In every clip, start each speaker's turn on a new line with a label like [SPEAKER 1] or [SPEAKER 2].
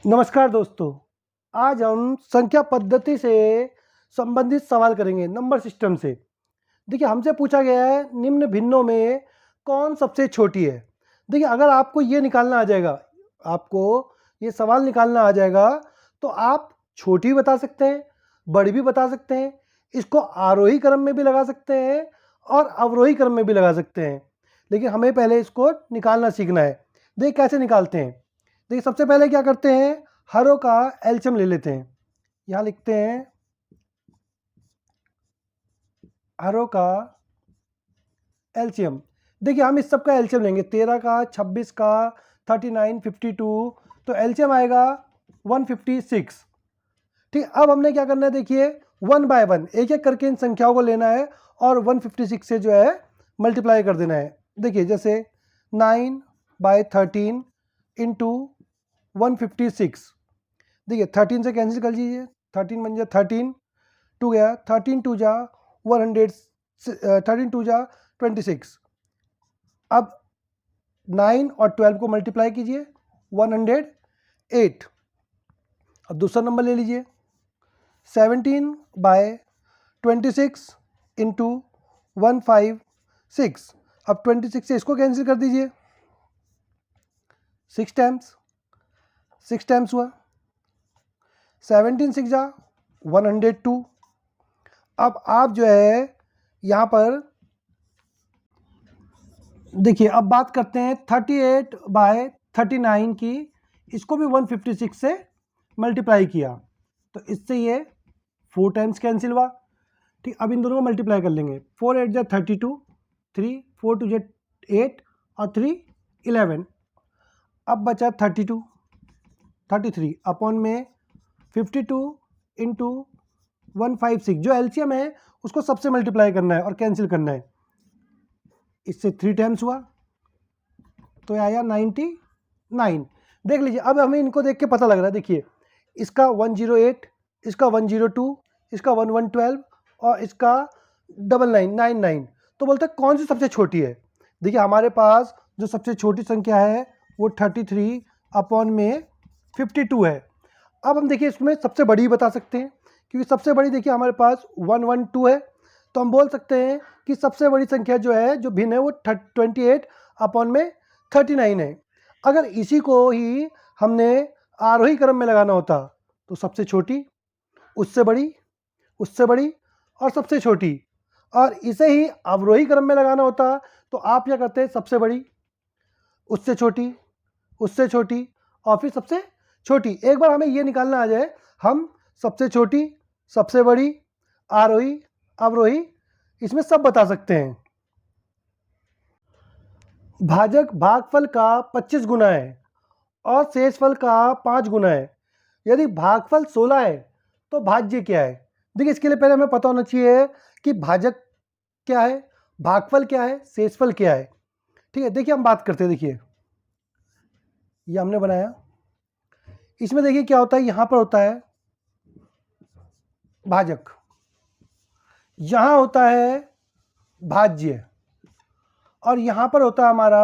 [SPEAKER 1] नमस्कार दोस्तों, आज हम संख्या पद्धति से संबंधित सवाल करेंगे नंबर सिस्टम से। देखिए, हमसे पूछा गया है निम्न भिन्नों में कौन सबसे छोटी है। देखिए, अगर आपको ये निकालना आ जाएगा, आपको ये सवाल निकालना आ जाएगा तो आप छोटी भी बता सकते हैं, बड़ी भी बता सकते हैं, इसको आरोही क्रम में भी लगा सकते हैं और अवरोही क्रम में भी लगा सकते हैं। लेकिन हमें पहले इसको निकालना सीखना है। देखिए कैसे निकालते हैं। देखिए, सबसे पहले क्या करते हैं, हरों का एलसीएम ले लेते हैं। यहाँ लिखते हैं हरों का एलसीएम। देखिए, हम इस सब का एलसीएम लेंगे, 13 का, 26 का, 39, 52, तो एलसीएम आएगा 156। ठीक, अब हमने क्या करना है, देखिए 1 बाय 1 एक एक करके इन संख्याओं को लेना है और 156 से जो है मल्टीप्लाई कर देना है। देखिए जैसे 9 बाय 13 इंटू 156। देखिए 13 से कैंसिल कर लीजिए, 13 बन जाए 13, 2 गया, 13 टू जा 100, 13 टू जा 26। अब 9 और 12 को मल्टीप्लाई कीजिए, 108। अब दूसरा नंबर ले लीजिए, 17 बाय 26 इंटू 156। अब 26 से इसको कैंसिल कर दीजिए, 6 टाइम्स हुआ, 17 6 जा 102। अब आप जो है यहाँ पर देखिए, अब बात करते हैं 38 बाय 39 की। इसको भी 156 से मल्टीप्लाई किया तो इससे ये 4 टाइम्स कैंसिल हुआ। ठीक, अब इन दोनों को मल्टीप्लाई कर लेंगे, 4 8 जा 32, 3 4 2 जा 8 और 3 11। अब बचा 33 अपॉन में 52 इंटू 156। जो एलसीएम है उसको सबसे मल्टीप्लाई करना है और कैंसिल करना है। इससे 3 टाइम्स हुआ तो आया 99। देख लीजिए, अब हमें इनको देख के पता लग रहा है। देखिए, इसका 108, इसका 102, इसका 1112 और इसका 9999। तो बोलते हैं कौन सी सबसे छोटी है। देखिए, हमारे पास जो सबसे छोटी संख्या है वो 33 अपॉन में 52 है। अब हम देखिए इसमें सबसे बड़ी बता सकते हैं, क्योंकि सबसे बड़ी देखिए हमारे पास 112 है। तो हम बोल सकते हैं कि सबसे बड़ी संख्या जो है, जो भिन्न है, वो 28 अपॉन में 39 है। अगर इसी को ही हमने आरोही क्रम में लगाना होता तो सबसे छोटी, उससे बड़ी, उससे बड़ी और सबसे छोटी। और इसे ही अवरोही क्रम में लगाना होता तो आप क्या करते हैं, सबसे बड़ी, उससे छोटी, उससे छोटी और फिर सबसे छोटी। एक बार हमें ये निकालना आ जाए, हम सबसे छोटी, सबसे बड़ी, आरोही, अवरोही, इसमें सब बता सकते हैं। भाजक भागफल का 25 गुना है और शेषफल का 5 गुना है। यदि भागफल 16 है तो भाज्य क्या है। देखिए, इसके लिए पहले हमें पता होना चाहिए कि भाजक क्या है, भागफल क्या है, शेषफल क्या है। ठीक है, देखिए हम बात करते हैं। देखिए, ये हमने बनाया, इसमें देखिए क्या होता है, यहाँ पर होता है भाजक, यहाँ होता है भाज्य और यहाँ पर होता है हमारा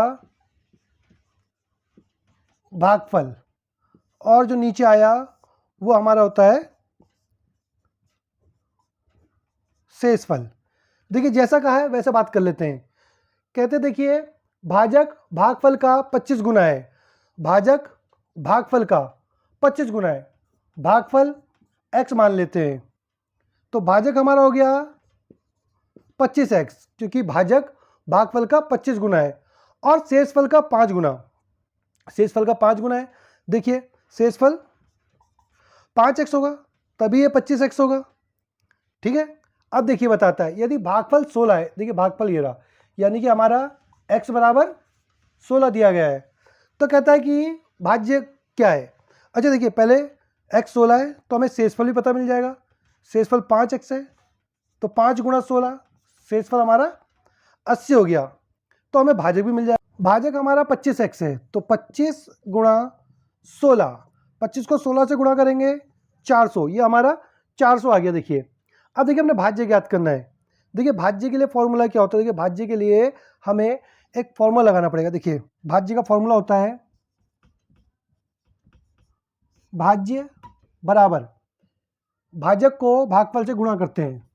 [SPEAKER 1] भागफल, और जो नीचे आया वो हमारा होता है शेषफल। देखिए, जैसा कहा है वैसे बात कर लेते हैं। कहते देखिए, भाजक भागफल का 25 गुना है, भाजक भागफल का 25 गुना है, भागफल x मान लेते हैं। तो भाजक हमारा हो गया 25x, क्योंकि भाजक भागफल का 25 गुना है, और शेषफल का 5 गुना, शेषफल का 5 गुना है। देखिए, शेषफल 5x होगा तभी ये 25x होगा। ठीक है, अब देखिए बताता है, यदि भागफल 16 है, देखिए भागफल ये रहा, यानी कि हमारा x बराबर 16 दिया गया है, तो कहता है कि भाज्य क्या है। अच्छा, देखिए पहले x 16 है तो हमें शेषफल भी पता मिल जाएगा। शेषफल 5x है तो 5 गुणा 16, शेषफल हमारा 80 हो गया, तो हमें भाजक भी मिल जाएगा। भाजक हमारा 25x है तो 25 गुणा 16, 25 को 16 से गुणा करेंगे 400, ये हमारा 400 आ गया। देखिए, अब देखिए हमने भाज्य ज्ञात करना है। देखिए, भाज्य के लिए फॉर्मूला क्या होता है। देखिए, भाज्य के लिए हमें एक फॉर्मूला लगाना पड़ेगा। देखिए, भाज्य का फॉर्मूला होता है भाज्य बराबर भाजक को भागफल से गुणा करते हैं,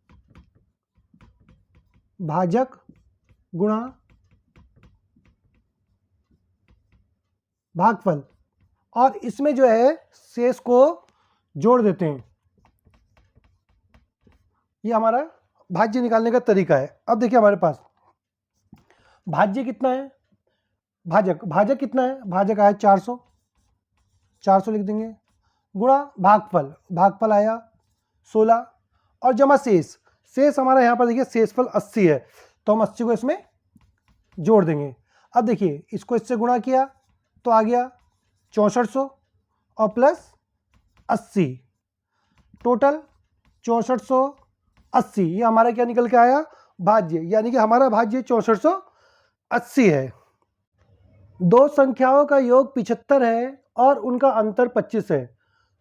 [SPEAKER 1] भाजक गुणा भागफल, और इसमें जो है शेष को जोड़ देते हैं। ये हमारा भाज्य निकालने का तरीका है। अब देखिए हमारे पास भाज्य कितना है, भाजक कितना है, भाजक आया 400, 400 लिख देंगे, गुणा भागफल आया 16, और जमा शेष हमारा यहाँ पर देखिए शेषफल 80 है, तो हम 80 को इसमें जोड़ देंगे। अब देखिए इसको इससे गुणा किया तो आ गया 6400 और प्लस 80, टोटल 6480। ये हमारा क्या निकल के आया, भाज्य, यानी कि हमारा भाज्य 6480 है। दो संख्याओं का योग 75 है और उनका अंतर 25 है,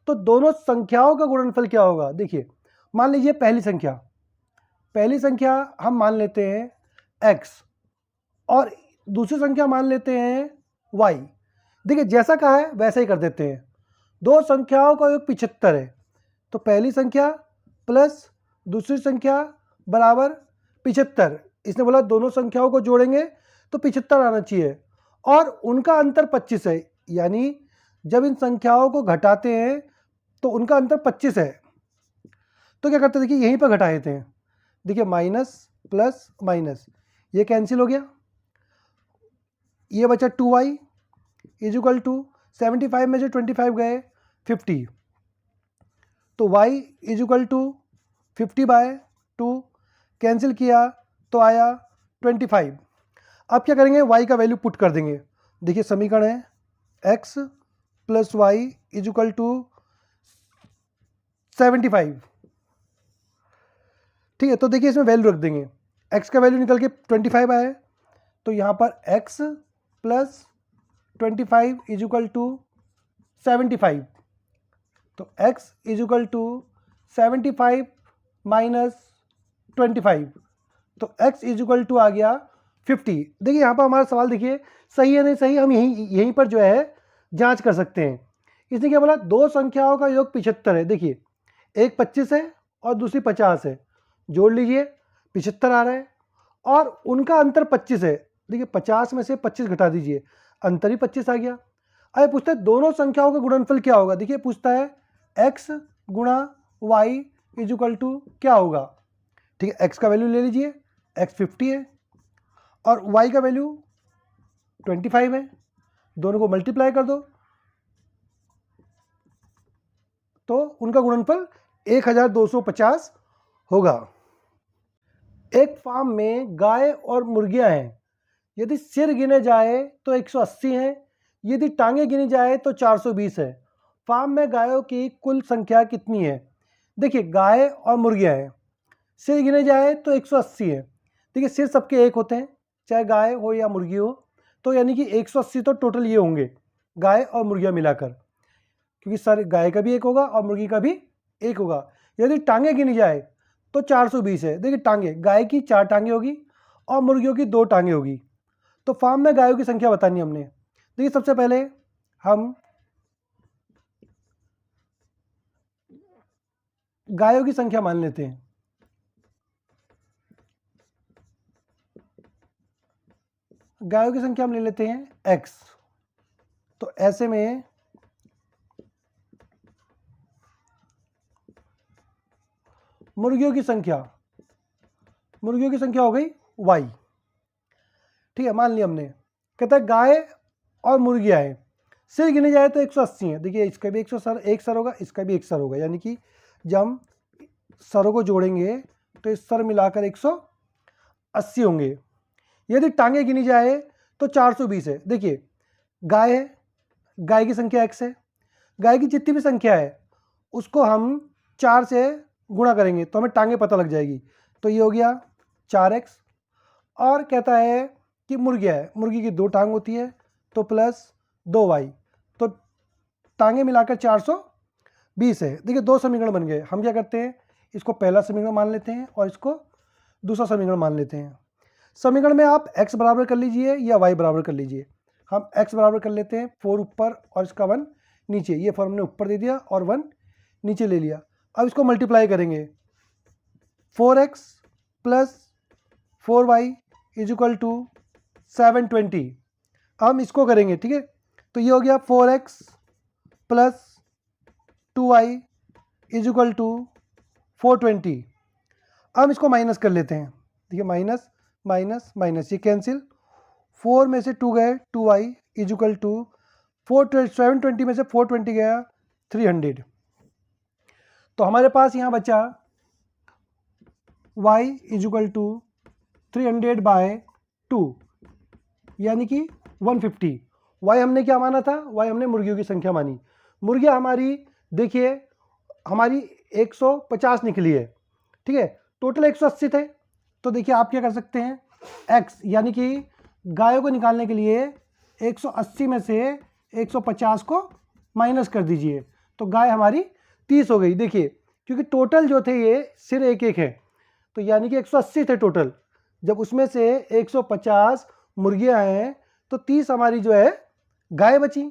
[SPEAKER 1] तो दोनों संख्याओं का गुणनफल क्या होगा। देखिए मान लीजिए पहली संख्या हम मान लेते हैं x और दूसरी संख्या मान लेते हैं y। देखिए जैसा कहा है वैसा ही कर देते हैं। दो संख्याओं का योग 75 है, तो पहली संख्या प्लस दूसरी संख्या बराबर 75। इसने बोला दोनों संख्याओं को जोड़ेंगे तो 75 आना चाहिए, और उनका अंतर 25 है, यानी जब इन संख्याओं को घटाते हैं तो उनका अंतर 25 है। तो क्या करते हैं, देखिए यहीं पर घटा देते हैं। देखिए माइनस प्लस माइनस, ये कैंसिल हो गया, ये बचा 2y इज इक्वल टू 75 में जो 25 गए 50, तो y is equal to 50/2, cancel किया तो आया 25। अब क्या करेंगे, y का वैल्यू पुट कर देंगे। देखिए समीकरण है x plus y is equal to 75, ठीक है। तो देखिए इसमें वैल्यू रख देंगे, x का वैल्यू निकल के 25 आया, तो यहाँ पर x plus 25 is equal to 75, तो x is equal to 75 minus 25, तो x इज इक्वल टू आ गया 50। देखिए यहाँ पर हमारा सवाल देखिए सही है नहीं सही, हम यहीं पर जो है जांच कर सकते हैं। इसने क्या बोला, दो संख्याओं का योग 75 है। देखिए एक 25 है और दूसरी 50 है, जोड़ लीजिए 75 आ रहा है, और उनका अंतर 25 है। देखिए 50 में से 25 घटा दीजिए, अंतर ही 25 आ गया। अब पूछता है दोनों संख्याओं का गुणनफल क्या होगा। देखिए पूछता है x गुणा वाई इज इक्वल टू क्या होगा, ठीक है। x का वैल्यू ले लीजिए, x 50 है और y का वैल्यू 25 है, दोनों को मल्टीप्लाई कर दो तो उनका गुणनफल 1250 होगा। एक फार्म में गाय और मुर्गियां हैं, यदि सिर गिने जाए तो 180 हैं, यदि टांगे गिनी जाए तो 420 है। फार्म में गायों की कुल संख्या कितनी है। देखिए गाय और मुर्गियां हैं, सिर गिने जाए तो 180 है। देखिए सिर सबके एक होते हैं, चाहे गाय हो या मुर्गी हो, तो यानी कि 180 तो टोटल ये होंगे गाय और मुर्गियां मिलाकर, क्योंकि सर गाय का भी एक होगा और मुर्गी का भी एक होगा। यदि टांगे गिनी जाए तो 420 है। देखिए टांगे, गाय की 4 टांगे होगी और मुर्गियों की 2 टांगे होगी। तो फार्म में गायों की संख्या बतानी हमने। देखिए सबसे पहले हम गायों की संख्या मान लेते हैं। गायों की संख्या हम ले लेते हैं x, तो ऐसे में मुर्गियों की संख्या हो गई y, ठीक है। मान लिया हमने, कहता है गाय और मुर्गियां हैं, सिर गिने जाए तो 180 है। देखिए इसका भी एक सर होगा, इसका भी एक सर होगा, यानी कि जब हम सरों को जोड़ेंगे तो इस सर मिलाकर 180 होंगे। यदि टांगे गिनी जाए तो 420 है। देखिए गाय है, गाय की संख्या x है, गाय की जितनी भी संख्या है उसको हम 4 से गुणा करेंगे तो हमें टांगे पता लग जाएगी, तो ये हो गया 4x। और कहता है कि मुर्गियाँ है, मुर्गी की 2 टांग होती है तो प्लस 2y, तो टांगे मिलाकर 420 है। देखिए 2 समीकरण बन गए। हम क्या करते हैं, इसको पहला समीकरण मान लेते हैं और इसको दूसरा समीकरण मान लेते हैं। समीकरण में आप x बराबर कर लीजिए या y बराबर कर लीजिए। हम x बराबर कर लेते हैं 4 ऊपर और इसका 1 नीचे, ये फॉर्म हमने ऊपर दे दिया और 1 नीचे ले लिया। अब इसको मल्टीप्लाई करेंगे, 4x plus 4y is equal to 720। अब हम इसको करेंगे, ठीक है, तो ये हो गया 4x plus 2y is equal to 420। अब हम इसको माइनस कर लेते हैं, देखिए माइनस माइनस माइनस, ये कैंसिल, 4 में से 2 गए, 2y इज इक्वल टू 720 में से 420 गया 300। तो हमारे पास यहाँ बचा y इज इक्वल टू 300/2 यानी कि 150। y हमने क्या माना था, y हमने मुर्गियों की संख्या मानी। मुर्गियाँ हमारी देखिए हमारी 150 निकली है, ठीक है, टोटल 180 थे। तो देखिए आप क्या कर सकते हैं, x यानी कि गायों को निकालने के लिए 180 में से 150 को माइनस कर दीजिए, तो गाय हमारी 30 हो गई। देखिए क्योंकि टोटल जो थे ये सिर्फ एक एक है, तो यानी कि 180 थे टोटल, जब उसमें से 150 मुर्गियां हैं तो 30 हमारी जो है गाय बची।